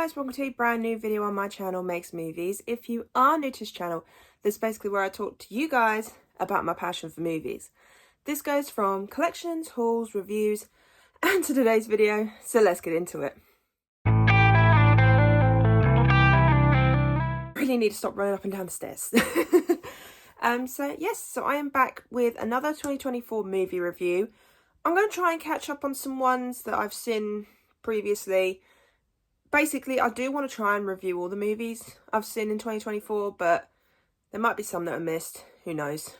guys, welcome to a brand new video on my channel, Makes Movies. If you are new to this channel, this is basically where I talk to you guys about my passion for movies. This goes from collections, hauls, reviews, and to today's video, so let's get into it. I really need to stop running up and down the stairs. So I am back with another 2024 movie review. I'm going to try and catch up on some ones that I've seen previously. Basically, I do want to try and review all the movies I've seen in 2024, but there might be some that are missed. Who knows?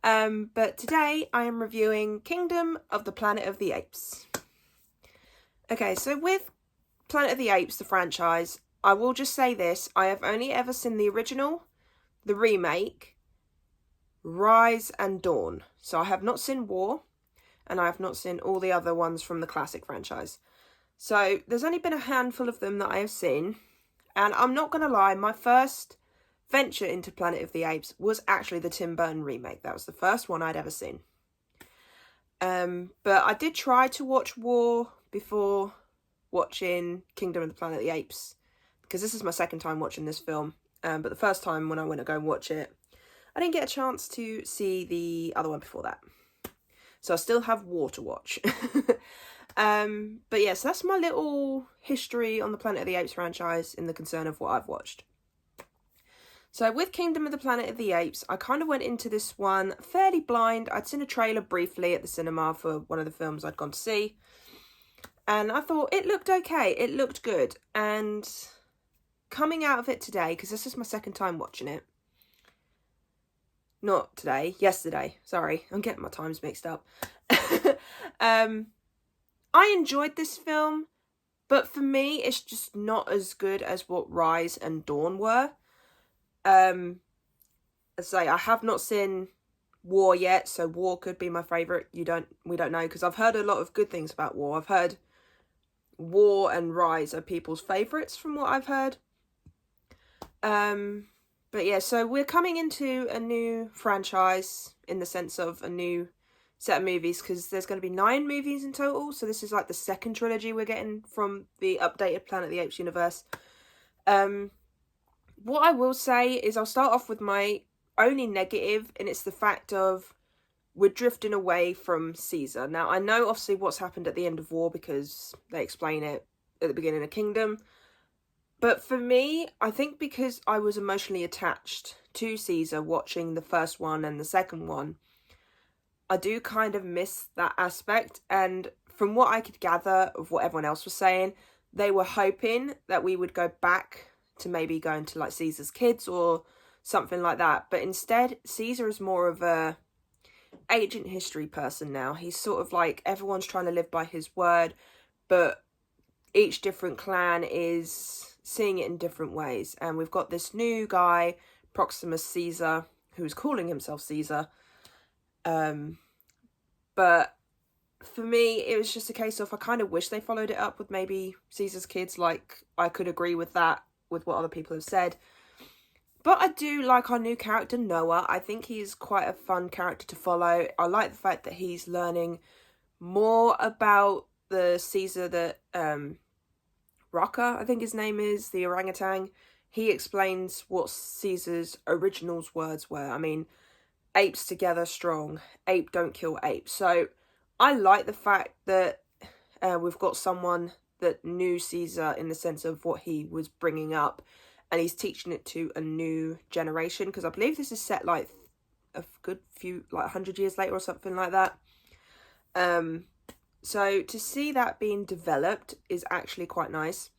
But today I am reviewing Kingdom of the Planet of the Apes. Okay, so with Planet of the Apes, the franchise, I will just say this. I have only ever seen the original, the remake, Rise and Dawn. So I have not seen War, and I have not seen all the other ones from the classic franchise. So there's only been a handful of them that I have seen, and I'm not going to lie, my first venture into Planet of the Apes was actually the Tim Burton remake. That was the first one I'd ever seen. But I did try to watch War before watching Kingdom of the Planet of the Apes, because this is my second time watching this film. But the first time when I went to go and watch it, I didn't get a chance to see the other one before that. So I still have War to watch. But yes, that's my little history on the Planet of the Apes franchise in the concern of what I've watched. So with Kingdom of the Planet of the Apes, I kind of went into this one fairly blind. I'd seen a trailer briefly at the cinema for one of the films I'd gone to see, and I thought it looked okay, it looked good. And coming out of it today, because this is my second time watching it, not today, yesterday, sorry, I'm getting my times mixed up. I enjoyed this film, but for me, it's just not as good as what Rise and Dawn were. I say I have not seen War yet, so War could be my favourite. We don't know, because I've heard a lot of good things about War. I've heard War and Rise are people's favourites from what I've heard. But yeah, so we're coming into a new franchise in the sense of a new set of movies, because there's going to be 9 movies in total, so this is like the second trilogy we're getting from the updated Planet of the Apes universe. What I will say is I'll start off with my only negative, and it's the fact of we're drifting away from Caesar. Now, I know obviously what's happened at the end of War, because they explain it at the beginning of Kingdom, but for me, I think because I was emotionally attached to Caesar watching the first one and the second one, I do kind of miss that aspect. And from what I could gather of what everyone else was saying, they were hoping that we would go back to maybe going to like Caesar's kids or something like that. But instead, Caesar is more of a ancient history person now. He's sort of like, everyone's trying to live by his word, but each different clan is seeing it in different ways. And we've got this new guy, Proximus Caesar, who's calling himself Caesar. But for me, it was just a case of I kind of wish they followed it up with maybe Caesar's kids. Like, I could agree with that, with what other people have said. But I do like our new character, Noah. I think he's quite a fun character to follow. I like the fact that he's learning more about the Caesar that, Rocca, I think his name is, the orangutan. He explains what Caesar's original's words were. I mean, apes together strong, ape don't kill ape. So I like the fact that we've got someone that knew Caesar in the sense of what he was bringing up, and he's teaching it to a new generation, because I believe this is set like a good few, like 100 years later or something like that. So to see that being developed is actually quite nice.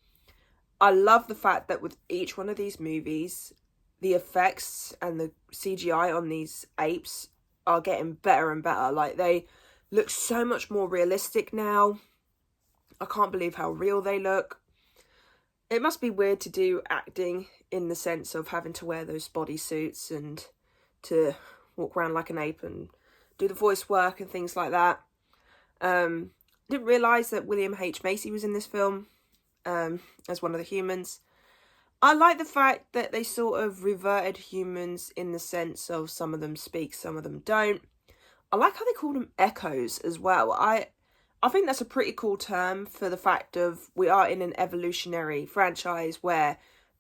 I love the fact that with each one of these movies, the effects and the CGI on these apes are getting better and better. Like, they look so much more realistic now. I can't believe how real they look. It must be weird to do acting in the sense of having to wear those bodysuits and to walk around like an ape and do the voice work and things like that. Didn't realise that William H. Macy was in this film as one of the humans. I like the fact that they sort of reverted humans in the sense of some of them speak, some of them don't. I like how they call them echoes as well. I I think that's a pretty cool term for the fact of we are in an evolutionary franchise where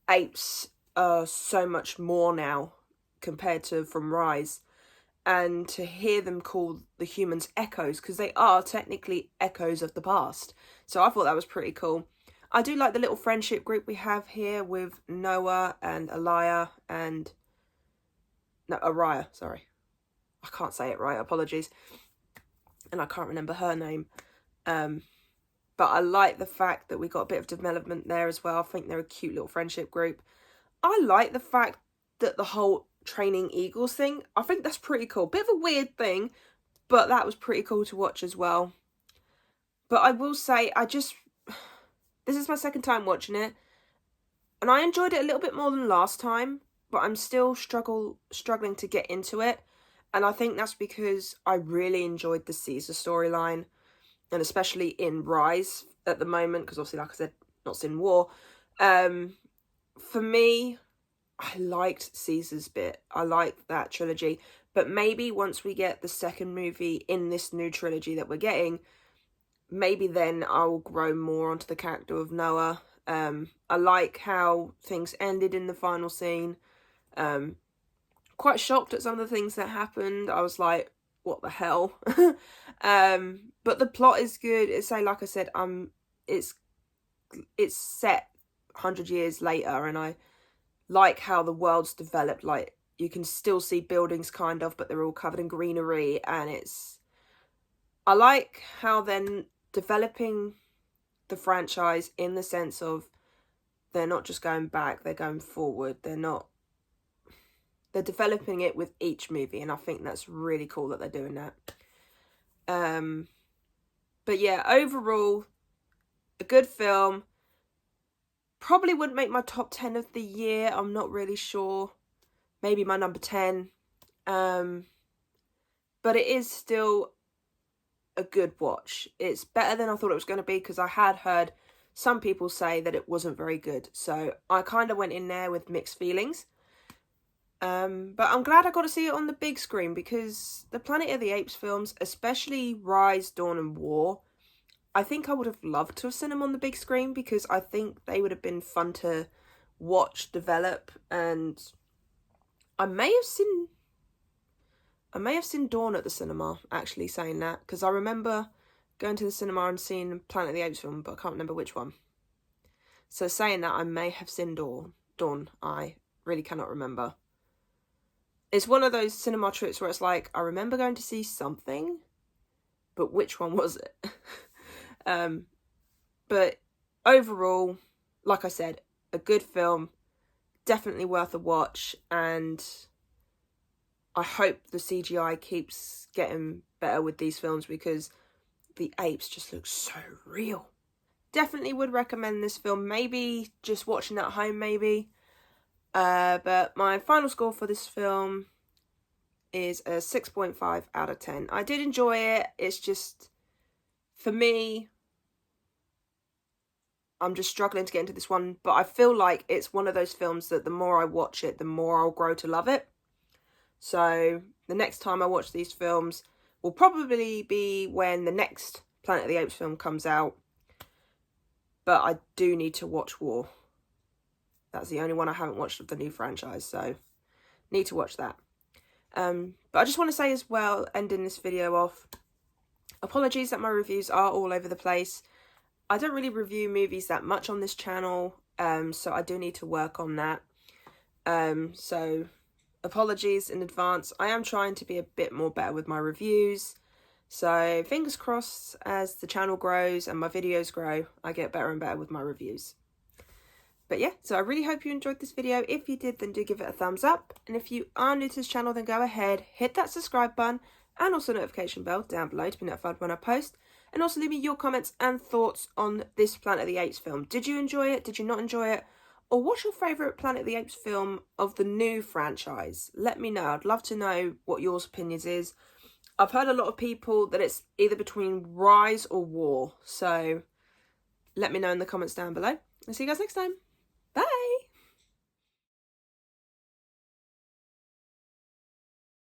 apes are so much more now compared to from Rise. And to hear them call the humans echoes, because they are technically echoes of the past. So I thought that was pretty cool. I do like the little friendship group we have here with Noah and Aliyah and... No, Araya, sorry. I can't say it right, apologies. And I can't remember her name. But I like the fact that we got a bit of development there as well. I think they're a cute little friendship group. I like the fact that the whole training eagles thing, I think that's pretty cool. Bit of a weird thing, but that was pretty cool to watch as well. But I will say, this is my second time watching it, and I enjoyed it a little bit more than last time, but I'm still struggling to get into it. And I think that's because I really enjoyed the Caesar storyline, and especially in Rise at the moment, because obviously, like I said, not in War. For me, I liked Caesar's bit. I liked that trilogy. But maybe once we get the second movie in this new trilogy that we're getting, maybe then I'll grow more onto the character of Noah. I like how things ended in the final scene. Quite shocked at some of the things that happened. I was like, what the hell? But the plot is good. It's like I said, it's set 100 years later, and I like how the world's developed. Like, you can still see buildings kind of, but they're all covered in greenery, and I like how they're developing the franchise in the sense of they're not just going back, they're going forward. They're developing it with each movie, and I think that's really cool that they're doing that. But yeah, overall, a good film. Probably wouldn't make my top 10 of the year. I'm not really sure. Maybe my number 10. But it is still a good watch. It's better than I thought it was going to be, because I had heard some people say that it wasn't very good. So I kind of went in there with mixed feelings. But I'm glad I got to see it on the big screen, because the Planet of the Apes films, especially Rise, Dawn and War, I think I would have loved to have seen them on the big screen, because I think they would have been fun to watch, develop, and I may have seen Dawn at the cinema, actually, saying that, because I remember going to the cinema and seeing Planet of the Apes film, but I can't remember which one. So saying that, I may have seen Dawn. I really cannot remember. It's one of those cinema trips where it's like, I remember going to see something, but which one was it? But overall, like I said, a good film, definitely worth a watch, and I hope the CGI keeps getting better with these films, because the apes just look so real. Definitely would recommend this film, maybe just watching at home, maybe. But my final score for this film is a 6.5 out of 10. I did enjoy it. It's just, for me, I'm just struggling to get into this one. But I feel like it's one of those films that the more I watch it, the more I'll grow to love it. So the next time I watch these films will probably be when the next Planet of the Apes film comes out. But I do need to watch War. That's the only one I haven't watched of the new franchise, so need to watch that. But I just want to say as well, ending this video off, apologies that my reviews are all over the place. I don't really review movies that much on this channel, so I do need to work on that. So apologies in advance. I am trying to be a bit more better with my reviews. So fingers crossed, as the channel grows and my videos grow, I get better and better with my reviews. But yeah, so I really hope you enjoyed this video. If you did, then do give it a thumbs up. And if you are new to this channel, then go ahead, hit that subscribe button and also notification bell down below to be notified when I post. And also leave me your comments and thoughts on this Planet of the Apes film. Did you enjoy it? Did you not enjoy it? Or what's your favourite Planet of the Apes film of the new franchise? Let me know. I'd love to know what your opinions is. I've heard a lot of people that it's either between Rise or War. So let me know in the comments down below. I'll see you guys next time.